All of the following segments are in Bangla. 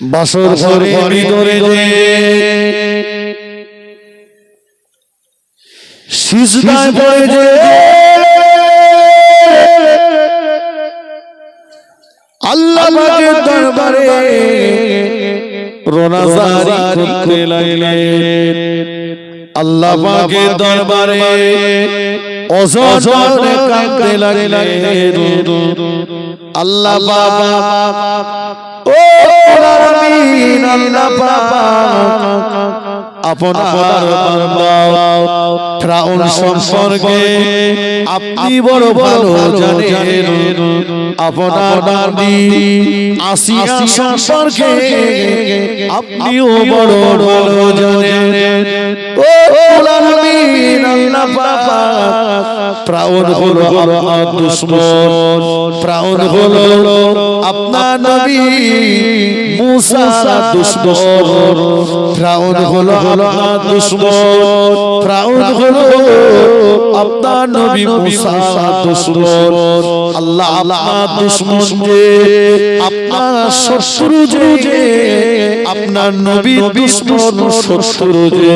বাসর ঘরে ভিতরে সিজদায় পড়ে যে আল্লাহ পাকের দরবারে রোনাজারি করতে লাগলেন। আল্লাহ পাকের দরবারে অজরে কাঁদতে লাগলেন। আল্লাহ বাবা ও আমিন আল্লাহ বাবা আপনার বান্দা ফিরআউন সম্পর্কে আপনি বড় ভালো জানেন। আপনার বান্দি আসিয়া সম্পর্কে আপনিও বড় ভালো জানেন। ও আমিন আল্লাহ বাবা ফিরআউন হলো আপনার দুশমন। ফিরআউন হলো আপনার নবী মুসার দুশমন। ফিরআউন হলো আপনার দুশমন। ফিরআউন হলো আপনার নবী মুসার দুশমন। আল্লাহ আপনার দুশমন যে আপনার শত্রু যে আপনার নবী দুশমন শত্রু যে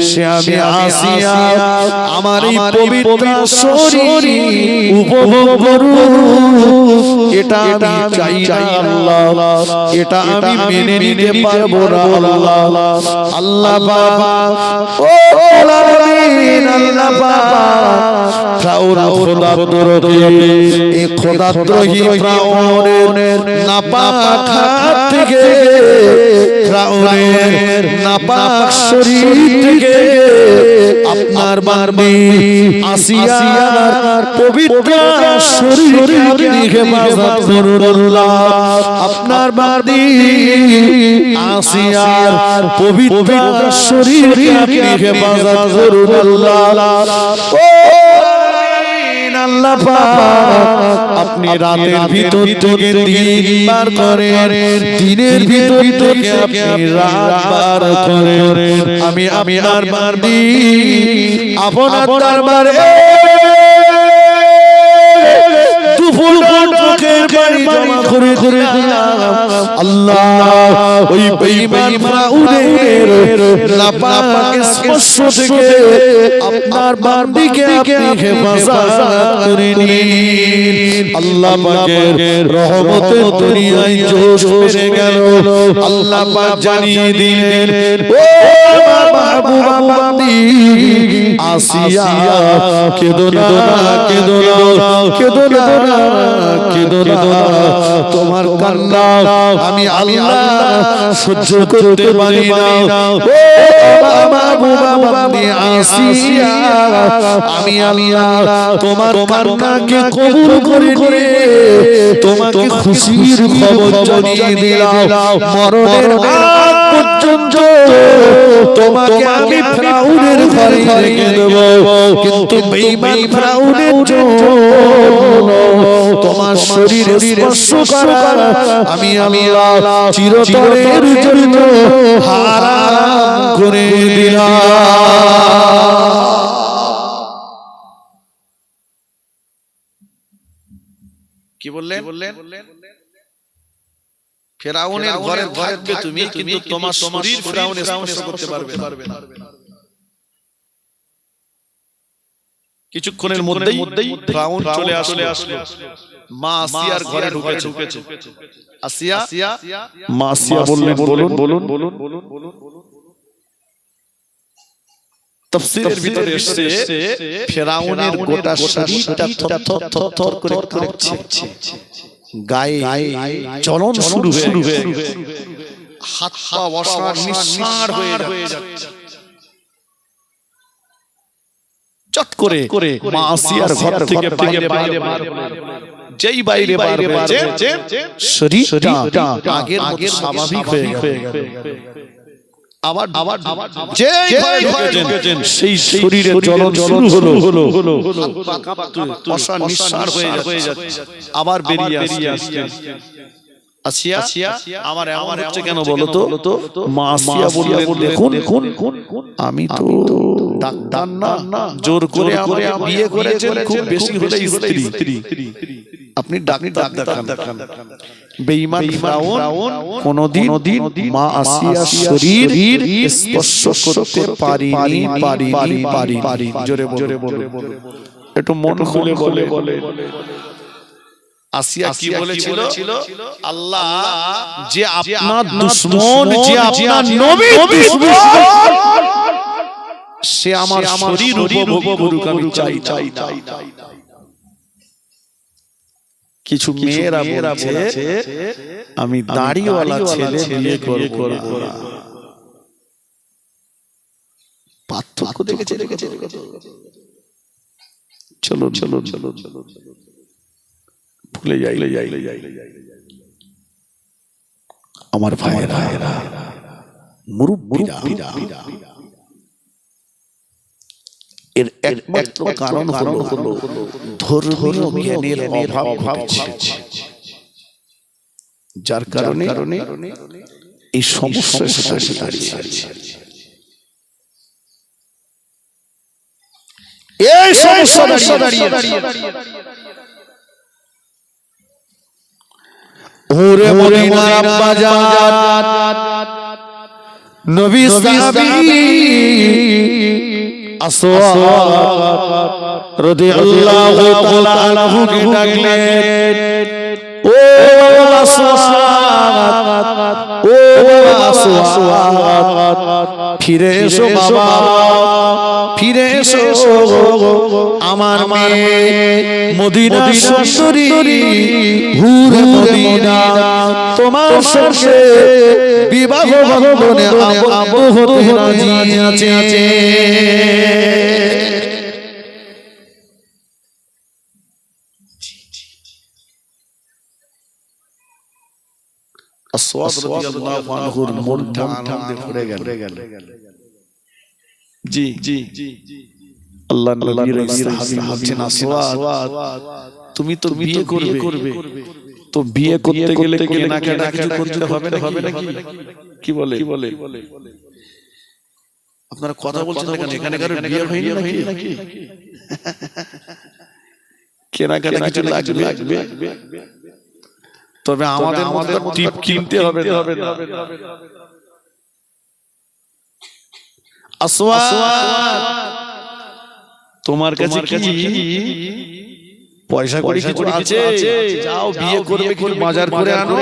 সে আমি আসিয়া আমার এই পবিত্র শরীর উপভোগ করু এটা আমি চাই না আল্লাহ, এটা আমি মেনে নিতে পারবো না আল্লাহ। আল্লাহ বাবা ও আমিন আল্লাহ বাবা ফিরআউন খোদাদ্রোহী এই খোদাদ্রোহী ফিরআউনের নাপাক হাত থেকে ফিরআউনের নাপাক শরীর থেকে আপনার বান্দি আসিয়ার পবিত্র শরীরকে আপনি হেফাজত করুন আল্লাহ। আপনার বান্দি আসিয়ার পবিত্র শরীরকে আপনি হেফাজত করুন আল্লাহ। ও আল্লাহ পাক আপনি রাতের ভিতর থেকে দিন পার করেন, দিনের ভিতর থেকে আপনি রাত পার করেন। আমি আপনার বান্দি আপনার দরবারে জমা করে আল্লাহ ওই বেঈমান ফিরআউনের নাপাক স্পর্শ থেকে আপনার বান্দিকে আপনি হেফাজত করে নিন। আল্লাহ পাকের রহমতে দুনিয়ায় জোশ বেড়ে গেল। আল্লাহ পাক জানিয়ে দিলেন ও মাহবুব বান্দি আসিয়া কেঁদো না কেঁদো না কেঁদো না কেঁদো না, তোমার কান্না আমি আল্লাহ সহ্য করতে পারি না। ও মাহবুব বান্দি আসিয়া আমি আল্লাহ তোমার কান্নাকে কবুল করে তোমাকে খুশির খবর জানিয়ে দিলাম। মরণের আগ পর্যন্ত তোমাকে আমি ফিরআউনের ঘরে রেখে দেব, কিন্তু বেঈমান ফিরআউনের জন্য তোমার শরীরে স্পর্শ করা আমি আল্লাহ চিরতরের জন্য হারাম করে দিলাম। কি বললেন? ফিরআউনের ঘরে থাকবে তুমি, কিন্তু তোমার শরীর ফিরআউন স্পর্শ করতে পারবে না। কিছুক্ষণের মধ্যেই ফিরআউন চলে আসলো। মা আসিয়ার ঘরে ঢুকেছে। আসিয়া মা আসিয়া বললেন বলুন। তাফসীরের ভিতরে এসেছে ফিরআউনের গোটা শরীরটা থরথর করে কাঁপছে, গায়ে জ্বলন শুরু হয়ে গেছে, হাত পা অসাড় নিঃসাড় হয়ে যাচ্ছে। চট করে মা আসিয়ার ঘর থেকে বাইরে যেই বাইরে বার হয়েছে শরীরটা আগের স্বাভাবিক হয়ে গেল। আবার যে ঢুকেছেন সেই শরীরে জ্বলন শুরু হলো, অসাড় নিঃসাড় হয়ে যাচ্ছে। আবার বেরিয়ে আসছেন। আসিয়া আমার এমন হচ্ছে কেন বলো তো? মা আসিয়া বললেন দেখুন আমি তো ডাক্তার না, জোর করে বিয়ে করেছেন, খুব বেশি হলে স্ত্রী, আপনি ডাক্তার দেখান বেঈমান ফিরাউন কোনদিন মা আসিয়ার শরীর স্পর্শ করতে পারিনি জোরে বলে একটু মন খুলে বলে আসিয়া কি বলেছিল আল্লাহ যে আপনার দুশমন যে আপনার নবী দুশমন সে আমার শরীর উপভোগ করুক আমি চাই কিছু মেয়েরা বলছে আমি দাড়িওয়ালা ছেলে বিয়ে করব না পার্থক্য দেখেছে চলো ভুলে যাই আমার ভাইরা মুরুব্বিরা এর একমাত্র কারণ হলো ধর্মীয় জ্ঞানের অভাব ঘটেছে যার কারণে এই সমস্যা দাঁড়িয়েছে এই সমস্যা দাঁড়িয়েছে ওরে মদিনার আব্বা জান নবী সাহাবী আসওয়াদ রাদিয়াল্লাহু তাআলা আনহু কে ডাকলেন ও আসওয়াদ ফিরে এসো বাবা ফিরে এসো আমার মেয়ে মদিনার সুন্দরী হুরে মদিনা তোমার সঙ্গে বিবাহ বন্ধনে আবদ্ধ হতে রাজি আছে আসওয়াদ রাদিয়াল্লাহু আনহুর মনটা আনন্দে ভরে গেল জি আল্লাহ নবীর সাহাবী বলছেন আসওয়াদ তুমি তো বিয়ে করবে তো বিয়ে করতে গেলে কেনাকাটা কিছু করতে হবে নাকি কি বলে আপনারা কথা বলছেন না এখানে কারো বিয়ে হয়নি নাকি কেনাকাটা কিছু লাগবে তবে আমাদের টিপ কিনতে হবে না আসওয়াদ তোমার কাছে কি পয়সা কড়ি কিছু আছে যাও বিয়ে করবে কি বাজার করে আনো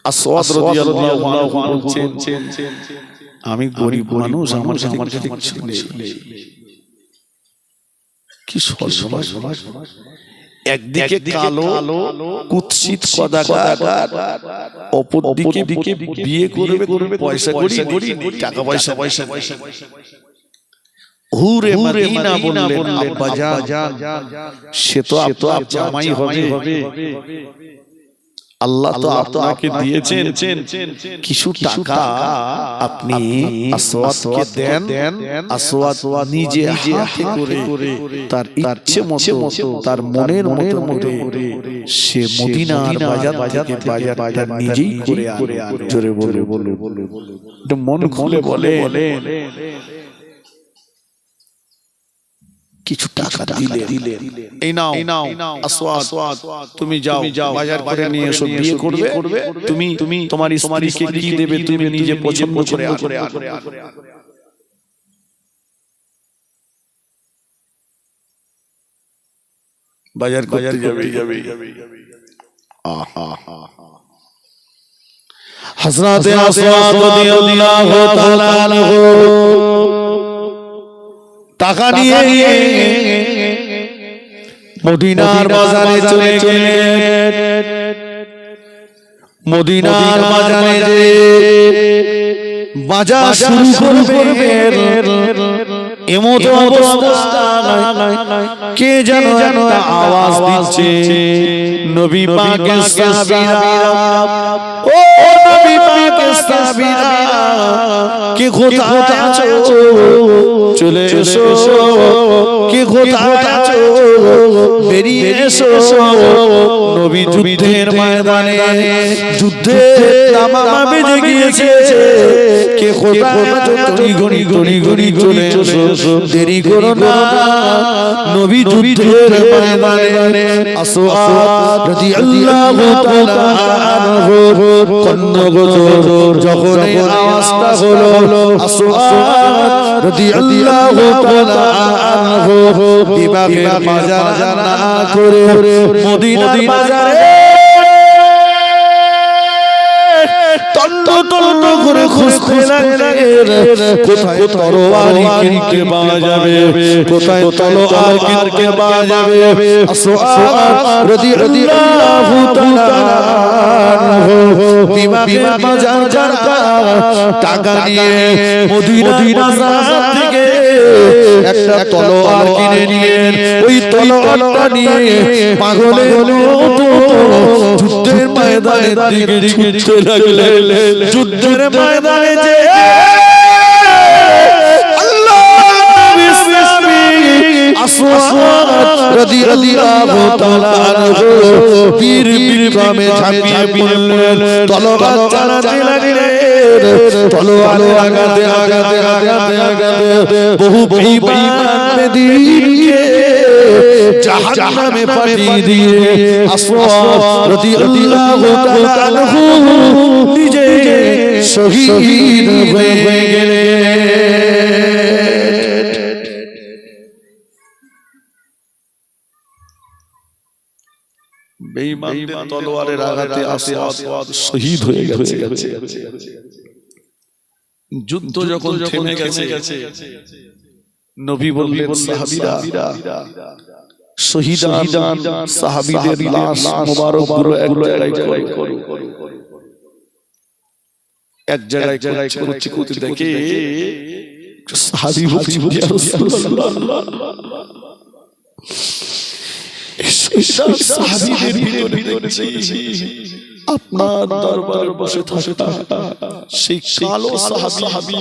আসওয়াদ রাদিয়াল্লাহু আনহু বলছেন আমি গরিব মানুষ আমার কাছে কিছু নেই কি সর্বনাশ একদিকে কালো কুৎসিত কদাকার অপরদিকে বিয়ে করবে পয়সা কড়ি টাকা পয়সা হুরে মদিনা বললেন আব্বা জান সে তো আপনার জামাই হবে আল্লাহ তো আপনাকে দিয়েছেন কিছু টাকা আপনি আসওয়াদকে দেন আসওয়াদ নিজে হাতে করে তার ইচ্ছে মতো তার মনের মতো সে মদিনার বাজার থেকে বাজারটা নিজেই করে আনে জোরে বলে মন খুলে বলে কিছু টাকা দিলেন এই নাও আসওয়াদ তুমি যাও বাজার করে নিয়ে এসো বিয়ে করবে তুমি তোমার স্ত্রীকে কি দেবে তুমি নিজে পছন্দ করে আনো বাজার যাবে আহা হযরত আসওয়াদ রাদিয়াল্লাহু তাআলা আনহু টাকা নিয়ে মদিনার বাজারে চলে গেলেন মদিনার বাজারে যে বাজার শুরু করবেন এমন অবস্থা কে যেন একটা আওয়াজ দিচ্ছে নবী পাকের সাহাবীরা ও নবী পাকের সাহাবীরা কে কোথায় আছো চলে এসো কে কোথায় আছো বেরিয়ে এসো নবী যুদ্ধের ময়দানে যুদ্ধে তামামা বেজে গিয়েছে কে কোথায় আছো গনি গনি গনি চলে এসো দেরি করো না নবী যুদ্ধের ময়দানে আসওয়াদ রাদিয়াল্লাহু তাআলা আনহু কন্নগোচর যখন এই আওয়াজটা হলো আসওয়াদ রাদিয়াল্লাহু তাআলা আনহু বিবাহের বাজার না করে মদিনার বাজারে তন্ন করে খুঁজতে লাগলেন কোথায় তরোয়ার কিনতে পাওয়া যাবে কোথায় তলোয়ার কিনতে পাওয়া যাবে আসওয়াদ রাদিয়াল্লাহু তাআলা বিবাহের বাজার টাকা নিয়ে মদিনা থেকে একটা তলোয়ার কিনে নিলেন ওই তলোয়ারটা নিয়ে পাগলের মতো যুদ্ধের ময়দানের দিকে ছুটতে লাগলেন যুদ্ধের ময়দানে যে আসওয়াদ রাদিয়াল্লাহু তাআলা আনহু বীর বিক্রমে ঝাঁপিয়ে পড়লেন তলোয়ার চালাতে লাগলেন তলোয়ার আঘাতে আঘাতে আঘাতে আঘাতে বহু বেঈমান বেদিনকে জাহান্নামে পাঠিয়ে দিয়ে আসওয়াদ রাদিয়াল্লাহু তাআলা আনহু নিজে শহীদ হয়ে গেলেন। বেঈমানদের তলোয়ারের আঘাতে আসওয়াদ শহীদ হয়ে গেছে। যুদ্ধ যখন থেমে গেছে নবী বললেন সাহাবীরা শহীদান সাহাবীদের লাশ মোবারকগুলো এক জায়গায় করো এক জায়গায় করতে দেখে সাহাবী বলছেন ইয়া রাসূলুল্লাহ সাহাবীদের ভিতরে আপনার দরবারে বসে থাকা সেই কালো সাহাবী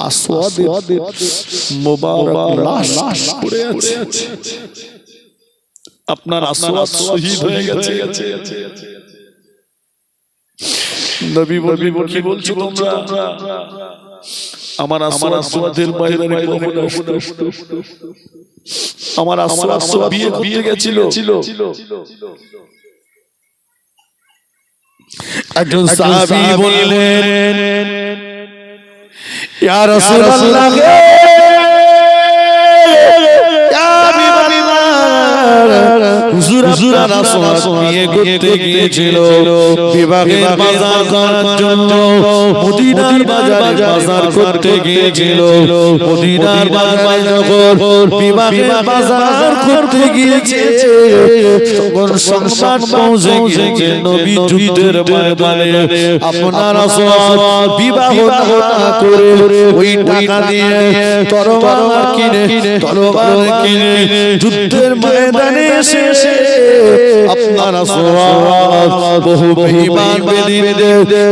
আসওয়াদের মোবারক লাশ পড়ে আছে আপনার আসওয়াদ শহীদ হয়ে গেছে। নবী বললেন কি বলছো তোমরা আমার আসওয়াদের ময়দানে কখন আসতো আমার আসওয়াদ বিয়ে করতে গেছিল একজন সাহাবী বললেন ইয়া রাসূলুল্লাহ হুজুর আপনার আসওয়াদ বিয়ে করতে গিয়েছিল বিবাহের বাজার করার জন্য মদিনার বাজারে বাজার করতে গিয়েছিল মদিনার বাজারে যখন বিবাহের বাজার করতে গিয়েছে তখন সংবাদ পৌঁছে গিয়েছে নবী যুদ্ধের ময়দানে আপনার আসওয়াদ বিবাহ না করে ওই টাকা দিয়ে তরবার কিনে যুদ্ধের ময়দানে এসে আপনার আসওয়াদ বহু বেঈমান বেদিনদের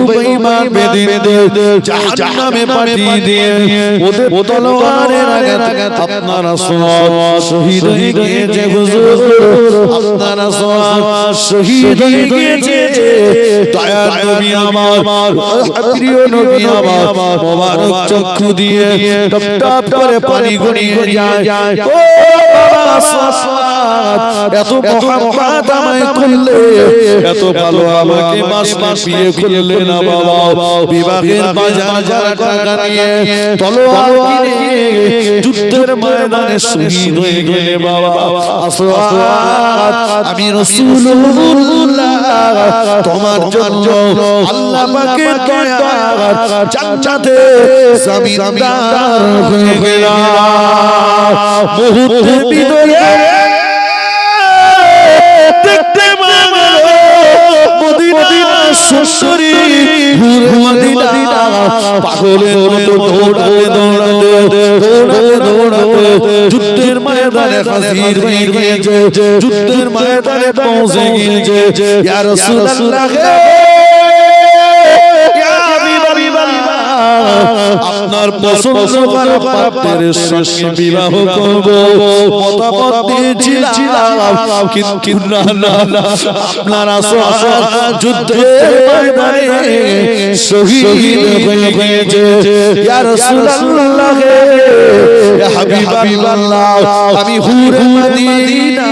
বেঈমান বেদিনদের জাহান্নামে পাঠিয়ে দিয়ে ওদের তলোয়ারের আঘাতে আপনার আসওয়াদ শহীদ হয়ে গিয়েছে হুজুর আপনার আসওয়াদ শহীদ হয়ে গিয়েছে দয়ার নবী আমার প্রিয় নবী আমার মোবারক চক্ষু দিয়ে টপ টপ করে পানি গড়িয়ে যায় ও বাবা আসওয়াদ এত মোহাম্মদ আমায় করলে এত ভালো আমাকে মাস বিয়ে করলে না বাবা বিবাহের বাজার যারা টাকা নিয়ে তলোয়ার কিনে যুদ্ধের ময়দানে শহীদ হয়ে গেলে বাবা আসওয়াদ আমি রাসূলুল্লাহ তোমার জন্য আল্লাহ পাকের দয়া জান্নাতে জমিদার হয়ে গেলাম মুহূর্তের ভিতরে দেখতে মদিনা সুন্দরী মদিনা পাগলের মতো দৌড়াতে যুদ্ধের ময়দানে হাজির হয়ে গিয়েছে যুদ্ধের ময়দানে পৌঁছে গিয়েছে ইয়া রাসূলুল্লাহ আপনার পছন্দ করা পাত্রের সঙ্গে বিবাহ করব মতামত দিয়েছিলাম, কিন্তু না না না, আপনারা যুদ্ধের ময়দানে শহীদ হয়ে গিয়েছে। ইয়া রাসূলুল্লাহ, ইয়া হাবিবাল্লাহ, আমি হুরে মদিনা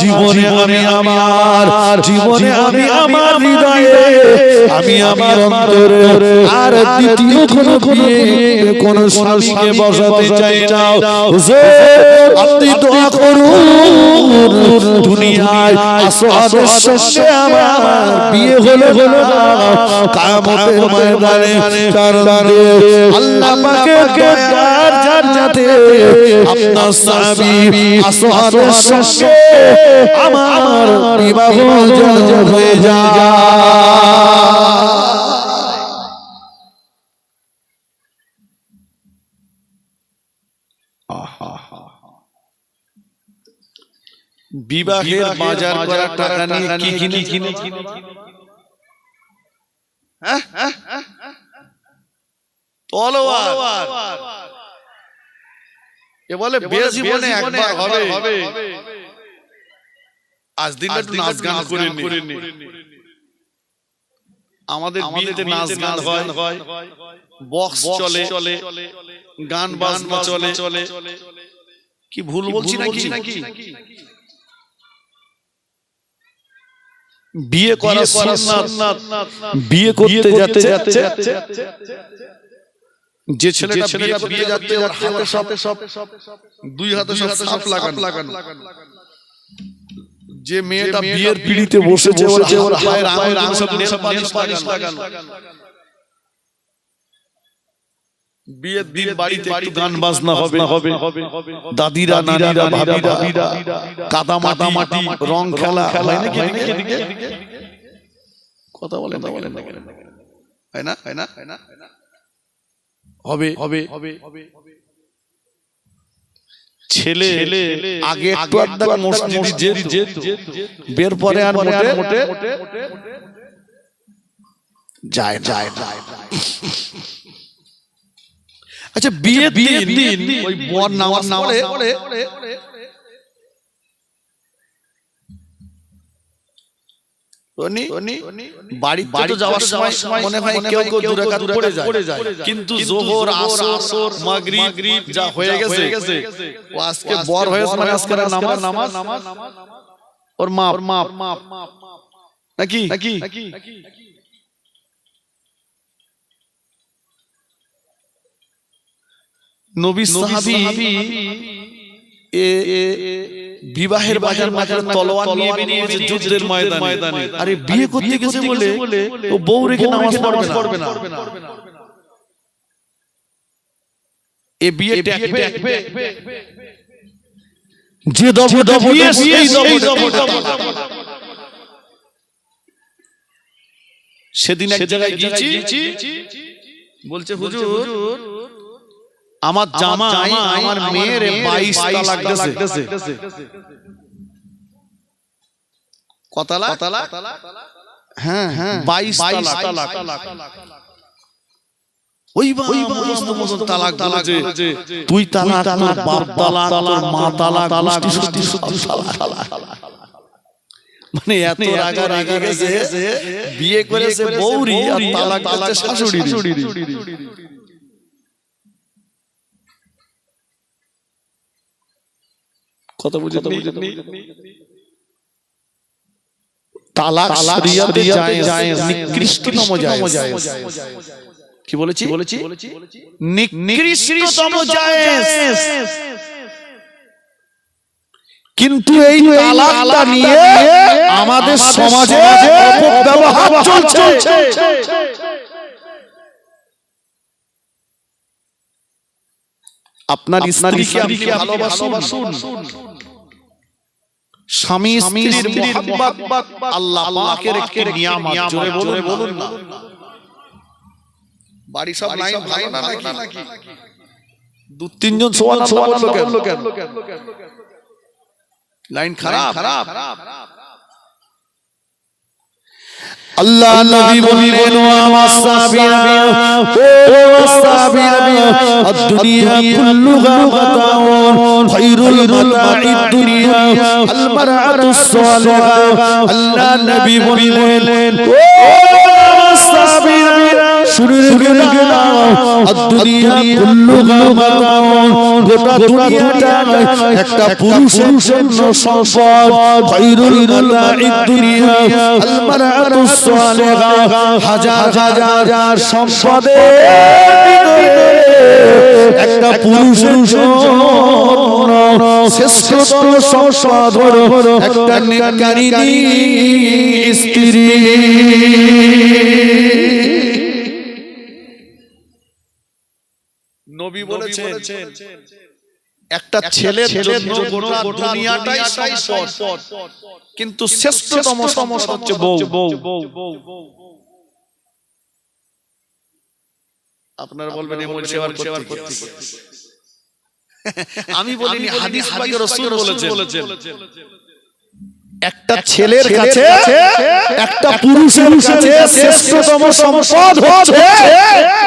জীবনে আমি আমার হৃদয়ে, আমি আমার অন্তরে আর দ্বিতীয় কোন স্বামীকে বসাতে চাই না। হুজুর, আপনি দোয়া করুন, দুনিয়ায় আসওয়াদের সঙ্গে আমার বিয়ে হলো কিয়ামতের ময়দানে কারণ আল্লাহ পাকের দরবার জান্নাতে আপনার সাহাবী আসওয়াদের সঙ্গে আমার বিবাহ হয়ে যায়। বিবাহের বাজার করার টাকা নিয়ে কি কিনে তলোয়ার, এ বলে জীবনে একবার হবে। আজ দিন একটু নাচ গান করে নি, আমাদের বিয়েতে নাচ গান হয়, বক্স চলে, গান বাজনা চলে, কি ভুল বলছি নাকি? বিয়ে করা সুন্নাত, বিয়ে করতে যাচ্ছে যে ছেলেটা বিয়ে যাচ্ছে ওর হাতে সব দুই হাতে সব সাপ লাগানো, যে মেয়েটা বিয়ের পিড়িতে বসেছে ওর পায়ের আঙুলে সব নেল পালিশ লাগানো। বিয়ের দিন বাড়িতে একটু গান বাজনা হবে, দাদিরা নানিরা ভাবিরা কাদা মাটি রং খেলা হয় নাকি? কথা বলেন হয় না হবে। ছেলে আগে একটু আধটা মসজিদে যেত, বের পরে আর মোটে যায়। আচ্ছা, বিয়ের দিন ওই বর নামাজ পড়ে বাড়িতে যাওয়ার সময় মনে হয় কেউ দু রাকাত পড়ে যায়, কিন্তু যোহর আসর মাগরিব যা হয়ে গেছে, ও আজকে বর হয়েছে মানে আজকে নামাজ ওর মাপ নাকি? নবী সাহাবী বিবাহের বাজার তলোয়ার নিয়ে বেরিয়েছে যুদ্ধের ময়দানে। আরে বিয়ে করতে গেছে বলে ও বউ রেখে নামাজ পড়বে না। এ বিয়ে ট্যাকবে যে সেদিন এক জায়গায় গিয়েছি, বলছে হুজুর আমার জামাই আমার মেয়ের 22 তালাক দিয়েছে। কত তালাক? হ্যাঁ 22 তালাক। ওই মস্ত তালাক বলেছে, তুই তালাক, তোর বাপ তালাক, তোর মা তালাক, মানে এত রাগা গেছে, বিয়ে করেছে বউরি আর তালাক দিচ্ছে শাশুড়ি। কথা বুঝেননি? তালাক শরিয়তে জায়েজ, নিকৃষ্টতম জায়েজ। কি বলেছি? নিকৃষ্টতম জায়েজ। কিন্তু এই তালাকটা নিয়ে আমাদের সমাজে অপব্যবহার চলছে। আপনার স্ত্রীকে আপনি ভালোবাসুন, স্বামী স্ত্রীর মুহাব্বত আল্লাহ পাকের একটি নিয়ামত, জোরে বলুন না। বাড়ি সব লাইন ভালো না নাকি? দু তিনজন সুবহানাল্লাহ বললো কেন? লাইন খারাপ। আল্লাহ নবী বললেন ওয়া মাসাবিরা ও মাসাবিরা আদ-দুনিয়া কুল্লুহা মাতাউন খায়রুল মাতাঈদ দুনিয়া আল মারআতুস সালিহা আল্লাহ নবী বললেন ও মাসাবিরা শুনে রেখে নাও আদ-দুনিয়া কুল্লুহা মাতাউন গোটা দুনিয়াটা একটা পুরুষের জন্য সম্পদ খায়রুল মাতাঈদ দুনিয়া আল মারআতুস হাজার হাজার সম্পদের একটা পুরুষের জন্য শ্রেষ্ঠতম সম্পদ হলো একটা নেককারিনী স্ত্রী। নবী বলেছেন একটা ছেলের জন্য গোটা দুনিয়াটাই সম্পদ, কিন্তু শ্রেষ্ঠতম সম্পদ হচ্ছে বউ। আপনারা বলবেন এমন সেবা করতে, আমি বলিনি, হাদিস পাকে রাসূল বলেছেন একটা ছেলের কাছে একটা পুরুষের কাছে শ্রেষ্ঠতম সম্পদ হচ্ছে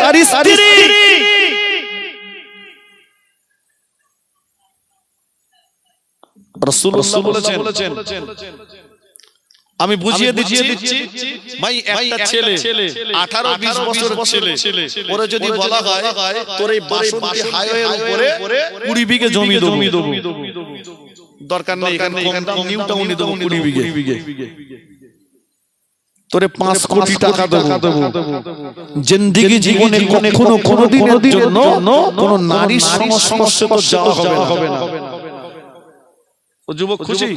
তার স্ত্রী। রাসূলুল্লাহ বলেছেন, আমি বুঝিয়ে দিচ্ছি ভাই, একটা ছেলে 18-20 বছরের ছেলে, ওরে যদি বলা হয় তোর এই বাসন্তী হাইওয়ের উপরে 20 বিঘে জমি দেবো, দরকার নেই, এখানে নিউ টাউনে দেবো 20 বিঘে, তোরে 5 কোটি টাকা দেবো, জিন্দেগি জীবনে কখনো কোনোদিনের জন্য কোন নারীর সংস্পর্শে তো যাওয়া হবে না। ও যুবক খুশি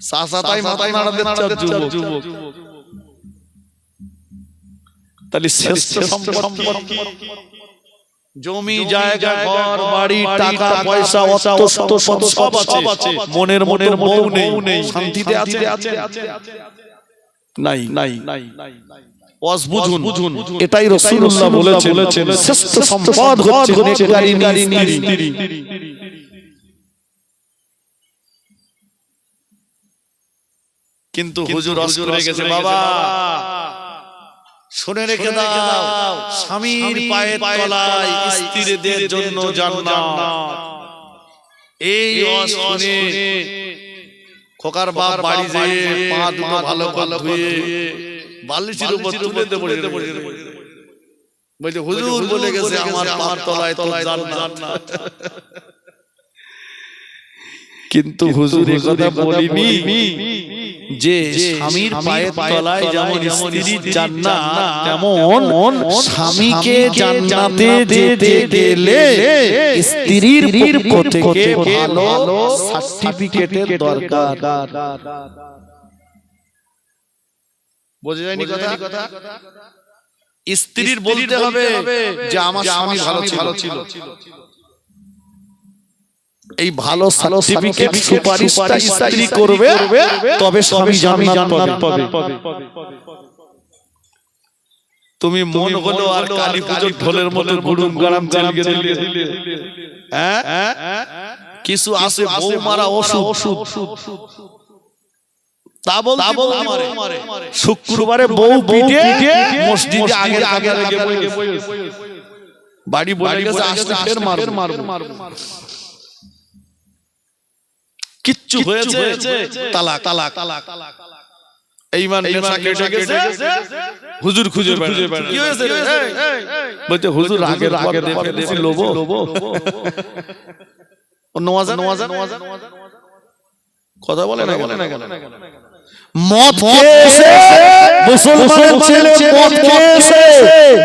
সাসাতাই মাথায় নাড়া দিচ্ছে যুবক। তাহলে শ্রেষ্ঠ সম্পদ কি? জমি জায়গা ঘর বাড়ি টাকা পয়সা অর্থ সব আছে, মনের বউ নেই, শান্তিতে আছে নাই। বুঝুন, এটাই রাসূলুল্লাহ বলেছেন শ্রেষ্ঠ সম্পদ হচ্ছে নেককারিনী স্ত্রী। কিন্তু হুজুর অস করে গেছে, বাবা শুনে রেখে দাও, স্বামীর পায়ের তলায় স্ত্রীদের জন্য জান্নাত। এই অস শুনে খোকার বাপ বাড়ি যেয়ে পা দুটো ভালো ধুয়ে বালিশের উপর তুলে দিয়ে বলছে হুজুর বলে গেছে আমার পায়ের তলায় জান্নাত। কিন্তু হুজুর এই কথা বলিনি যে স্বামীর পায়ের তলায় যেমন স্ত্রীর জান্নাত, তেমন স্বামীকে জান্নাতে যেতে গেলে স্ত্রীর পক্ষ থেকে ভালো সার্টিফিকেটের দরকার। বোঝা যায়নি কথা? স্ত্রীর বলতে হবে যে আমার স্বামী ভালো ছিল। এই ভালো সার্টিফিকেট সুপারিশটা স্ত্রী করবে, তবে স্বামী জান্নাত পাবে। তুমি মন হলো আর কালী পূজার ঢোলের মতো গুড়ুম গারাম চালিয়ে দিলে, কিছু আছে বউ মারা ওষুধ, তা বলতে শুক্রবারে বউ পিঠে মসজিদে আগে বাড়ি বলে গেছে আসতে ফের মারবো। কিচ্ছু হয়েছে তালাক। এই মানে নেশা কেটে গেছে, হুজুর খুঁজে বেড়ায়, কি হয়েছে রে? বলতে হুজুর আগের দেখে লোবো নওয়াজা কথা বলে না কেন? মদ খেয়েছে, মুসলমানের ছেলে মদ খেয়েছে,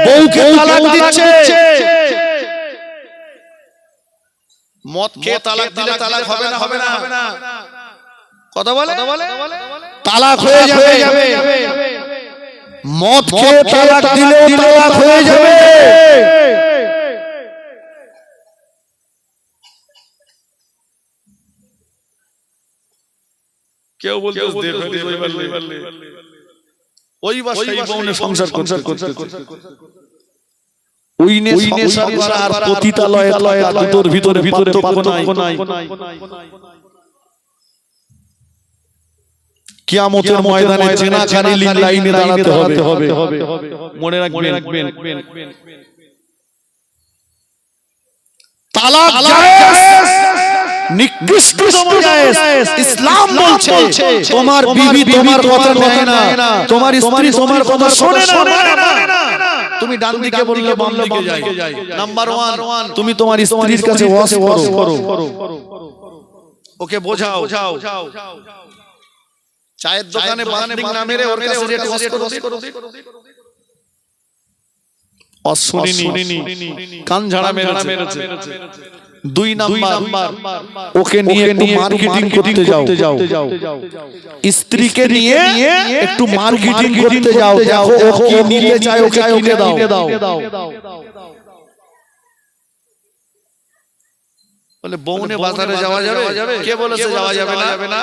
বউকে তালাক দিচ্ছে। মদ খেয়ে তালাক দিলে তালাক হবে না? কথা বলে তালাক হয়ে যাবে। মদ খেয়ে তালাক দিলে তালাক হয়ে যাবে। কেউ বলতে ওই বাসায় বউনে সংসার করছে, ওই নেশার আর পতিতালয়ে দুটোর ভিতরে পার্থক্য নাই। কিয়ামতের ময়দানে জিনাকারী লাইনে দাঁড়াতে হবে। মনে রাখবেন তালাক জায়েজ, নিকৃষ্টতম জায়েজ। ইসলাম বলছে তোমার বিবি তোমার কথা নেয় না, তোমার স্ত্রী তোমার কথা শোনে না। তুমি ডান দিকে বললে বাম দিকে যাই। নাম্বার 1, তুমি তোমার স্ত্রীর কাছে ওয়াজ করো, ওকে বোঝাও। চায়ের দোকানে বান্দিক না মেরে ওর কাছে যে ওয়াজ করো, অশুনিনি কান ঝাড়া মেরেছে। 2 নাম্বার, ওকে নিয়ে একটু মার্কেটিং করতে যাও, স্ত্রীকে নিয়ে একটু মার্কেটিং করতে যাও, দেখো ও কি নিতে চায় ওকে কিনে দাও। বলে বউনে বাজারে যাওয়া যাবে? কে বলেছে যাওয়া যাবে না?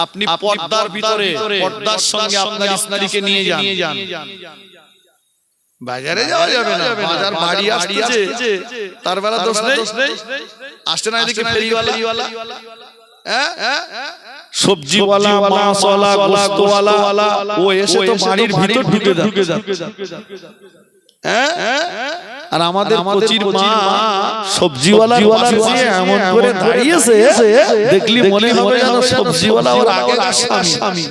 আপনি পর্দার ভিতরে পর্দার সঙ্গে আপনার স্ত্রীকে নিয়ে যান। বাজারে যাওয়া যাবে না, বাজার বাড়ি আসছে, তার বেলা দোষ নেই। আসছে না এদিকে ফেরিওয়ালা, সবজিওয়ালা, মাছওয়ালা, গোশতওয়ালা, ও এসে তো বাড়ির ভিতর ঢুকে যাচ্ছে। আর আমাদের কচির মা সবজিওয়ালার পাশে এমন করে দাঁড়িয়েছে, দেখলি মনে হবে যেন সবজিওয়ালা ওর আগেকার স্বামী।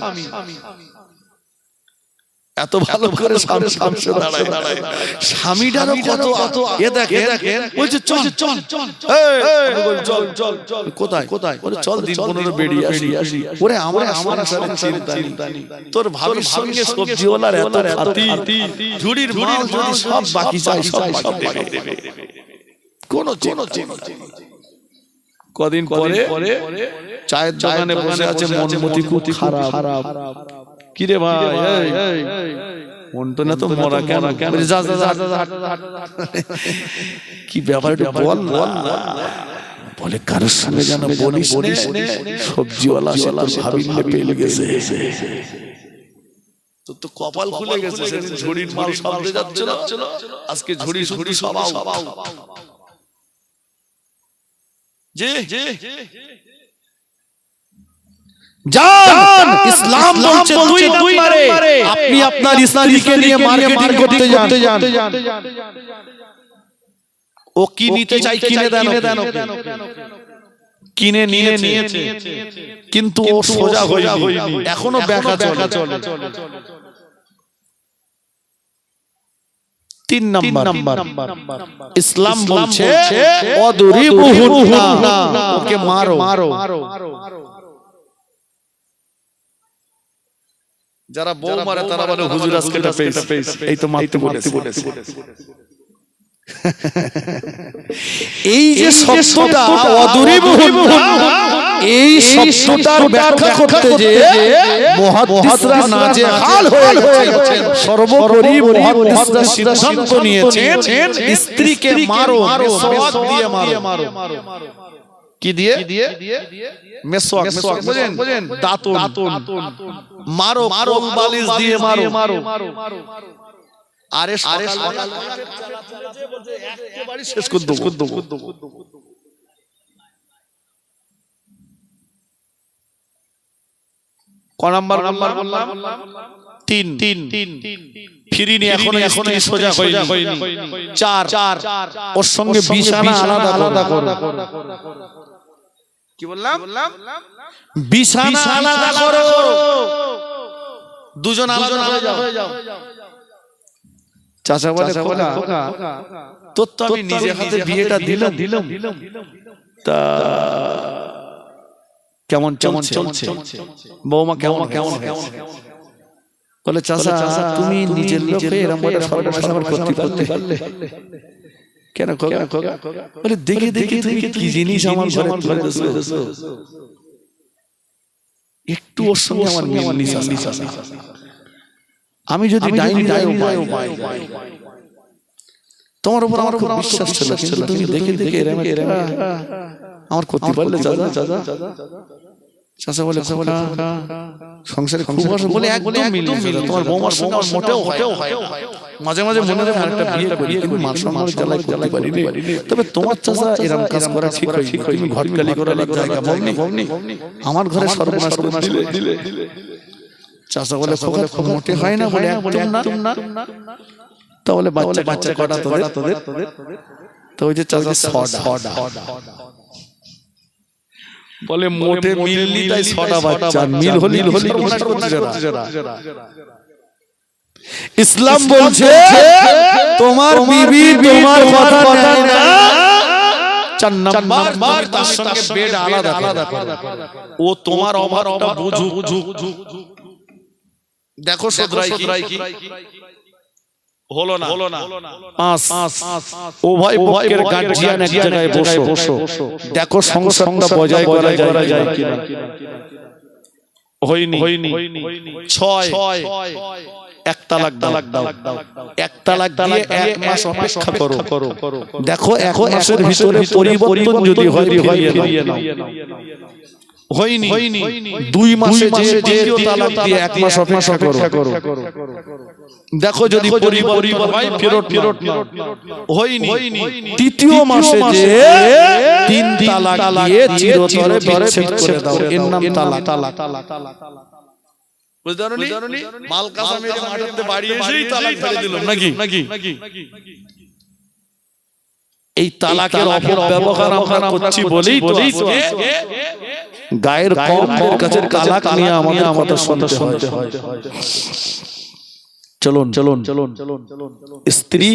এত ভালো করে সামনে দাঁড়ায়, স্বামীটারও কত এ দেখেন, বলছে চল। কোথায়? বলে চল দিন 15 বেরিয়ে আসি। ওরে আমার চিন্তা নেই, তোর ভাবির সঙ্গে সবজিওয়ালার এত খাতি, ঝুড়ির মাল যদি সব বাকি চাই সব দেবে, কোনো চিন্তা। কদিন পরে চায়ের দোকানে বসে আছে, মনমতি খুব খারাপ। কিরে ভাই, মনটা না তো মরা কেন? যা কি ব্যাপার একটু বল না। বলে কারোর সঙ্গে যেন বলিস নে, সবজিওয়ালা ভাবিলে পেলে গেছে, তো কপাল খুলে গেছে। ঝুড়ির মাল সব যাচ্ছিল, আজকে ঝুড়ি সব যে জান। ইসলাম বলছে 2 নম্বরে আপনি আপনার স্ত্রীকে নিয়ে মার্কেটিং করতে যান। ও কি নিতে চাই কিনে দেন, কিনে নিয়েছে, কিন্তু ও সোজা হয়নি, এখনো ব্যাকা চলে। 3 নাম্বার, ইসলাম বলছে অদরিবুহুন্না, ওকে মারো। যারা বউ মারে তারা বলে হুজুর আজকে এটা পেয়েছে, এই তো মারতে বলেছে। এই যে শব্দটা অদরিবুহুন্না, এই শব্দটার ব্যাখ্যা করতে যে মুহাদ্দিসরা নাজেহাল হয়ে গেছেন। সর্বোপরি মুহাদ্দিসরা সিদ্ধান্ত নিয়েছেন স্ত্রীকে মারো, মেসওয়াক দিয়ে মারো। কি দিয়ে? মেসওয়াক বুঝেন, দাঁতন মারো, কোল বালিশ দিয়ে মারো। আরে সকাল একেবারে শেষ করে দেবো। ক নাম্বার বললাম? 3। ফিরিনি, এখনো সোজা হয়নি। 4, ওর সঙ্গে বিছানা আলাদা করো। কি বললাম? বিছানা আলাদা করো, দুজন আলাদা হয়ে যাও। চাচা বলে খোকা, তোর তো আমি নিজে হাতে বিয়েটা দিলাম, তা কেমন চলছে? বৌমা কেমন? বলে চাচা তুমি নিজের লোকে এরকম একটা সর্বনাশ আমার করতে পারলে? কেন খোকা? বলে দেখে তুমি কি জিনিস আমার ঘরে তুলেছো, একটু ওর সঙ্গে আমার মিল আছে। আমি যদি ডাইনি তোমার উপর আমার খুব বিশ্বাস ছিল, কিন্তু তুমি দেখে এরকম আমার করতে পারলে চাচা? চাচা বলে সংসারে খুব অসুখ বলে একদম মিলে তোমার বৌমার সঙ্গে আমার মোটেও হয় মাঝে মাঝে মনে হয় আরেকটা বিয়ে করি কিন্তু মান সম্মান জ্বালাই করতে পারি না তবে তোমার চাচা এরকম কাজ করা ঠিক হয় তুমি ঘটকালি করার জায়গা পাওনি আমার ঘরে সর্বনাশ দিলে চাচা বলে মোটে হয় না বলে একদম না তাহলে বাচ্চা কটা তোদের তো ওই যে চাচা ছটা বলে মোটে মিললি তাই ছটা বাচ্চা মিল হলি ইসলাম বলছে তোমার বিবি তোমার কথা নেয় না চার নাম্বার তার সঙ্গে বেড আলাদা ও তোমার অভাবটা বুঝু দেখো সদরাই কি হলো না ও ভাই পক্ষের গার্জিয়ান এক জায়গায় বসো দেখো সংসারটা বজায় করা যায় কিনা হয়নি 6 এক তালাক দাও এক তালাক দিয়ে 1 মাস অপেক্ষা করো দেখো 1 মাসের ভিতরে পরিবর্তন যদি হয় ফিরিয়ে নাও হয়নি 2 মাসে যে দ্বিতীয় তালাক দিয়ে 1 মাস অপেক্ষা করো দেখো যদি পরিবর্তন হয় ফেরত নাও হয়নি তৃতীয় মাসে যে 3 তালাক দিয়ে চিরতরে বিচ্ছেদ করে দাও এর নাম তালাক বুঝতে পারোনি মাল কাঁচা মেরে মাঠে বাড়ি এসেই তালাক ফেলে দিল নাকি এই তালাকের অপব্যবহার আমরা করছি বলেই গায়ের কমের কাছে তালাক নিয়ে আমাদের কথা শুনতে হয় চলুন স্ত্রী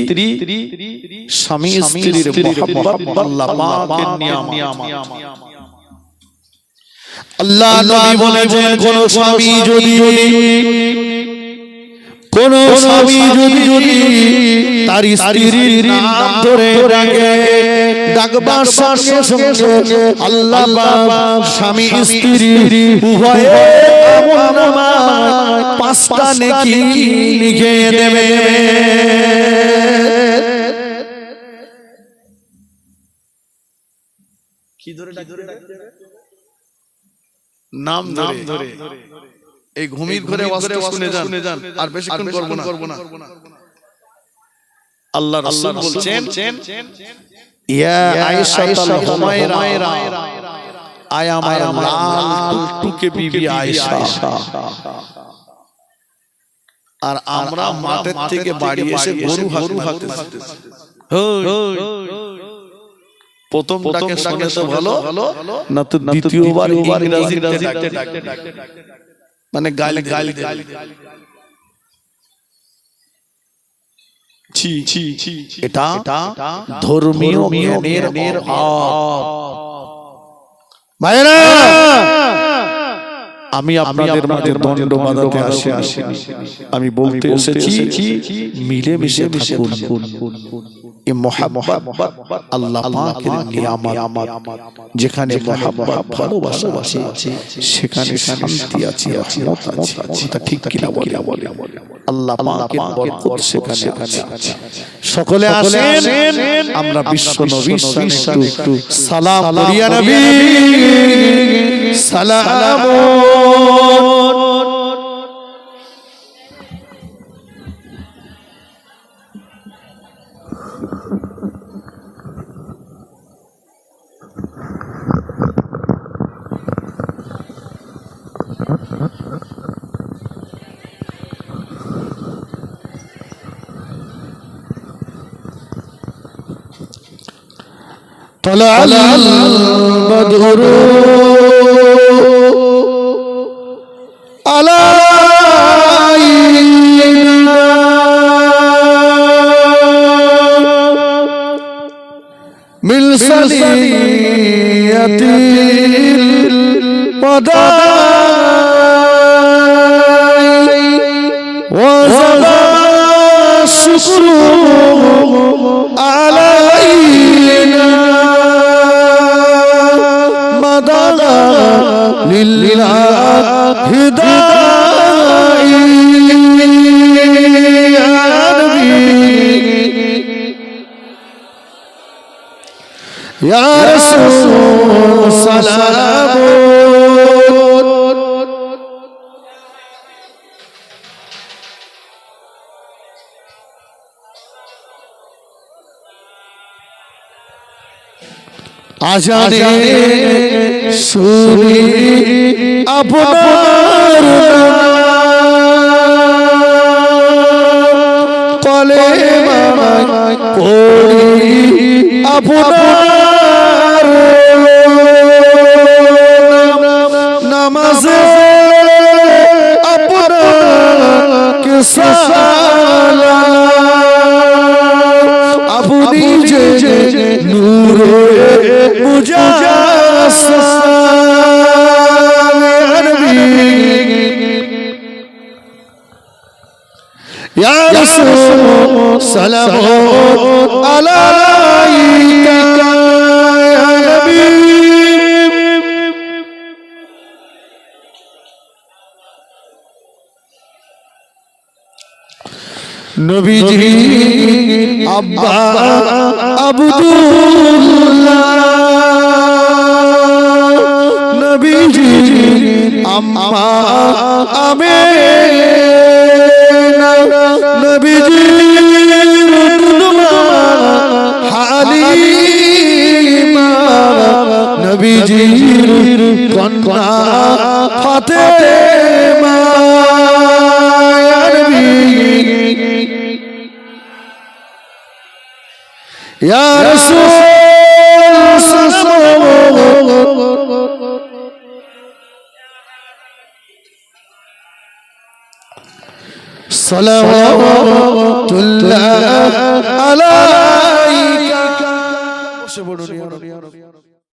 স্বামী স্ত্রীর মহব্বত আল্লাহ পাকের নিয়ামত আল্লাহ নবী বলেছেন কোন স্বামী যদি তার স্ত্রীর নাম ধরে ডাকে ডাকবার সঙ্গে সঙ্গে আল্লাহ পাক স্বামী স্ত্রী উভয়ে আমলনামায় 5টা নেকি লিখে দেবে কি ধরে ডাকে নাম ধরে এই ঘুমির ঘরে ওয়াজটা শুনে যান আর বেশিক্ষণ করব না আল্লাহ রাসূল বলছেন ইয়া আয়েশা হুমায়রা আয় আমার লাল টুকটুকে বিবি আয়েশা আর আমরা মাঠের থেকে বাড়ি এসে গরু হাঁকতে প্রথমটাকে শুনে তো ভালো না তো দ্বিতীয়বার ইংরেজিতে ডাকতে মানে গালি এটা ধর্মীয় জ্ঞানের অভাব ভাইরা আমি আপনাদের মাঝে দণ্ড বাঁধাতে আসিনি আমি বলতে এসেছি মিলে মিশে থাকুন এই মহব্বত আল্লাহ পাকের নিয়ামত যেখানে মহব্বত ভালোবাসা আছে সেখানে শান্তি আছে রহমত আছে কথা ঠিক কিনা বলে আল্লাহ পাকের বরকত সেখানে আছে সকলে আসেন আমরা বিশ্ব নবী একটু সালাম করিয়া নবী সালাম طلع البدر علينا من ثنية الوداع وزاد الشكر علينا لله هداي يا نبي يا رسول سلام আজানে শুনি আপনার কলেমায় পড়ি আপনার নামাজে আপনাকে সালাম আপনি যে নূরে মুজাসসাম ইয়া রাসূল সালামু আলাইকা ইয়া নবী নবীজি আব্বা আব্দুল্লাহ নবীজি আম্মা আমিনা নবীজি হালিমা নবীজি কন্যা ফাতেমা ইয়া নবী ইয়া রাসূল সালাওয়াতুল্লাহ আলাইকা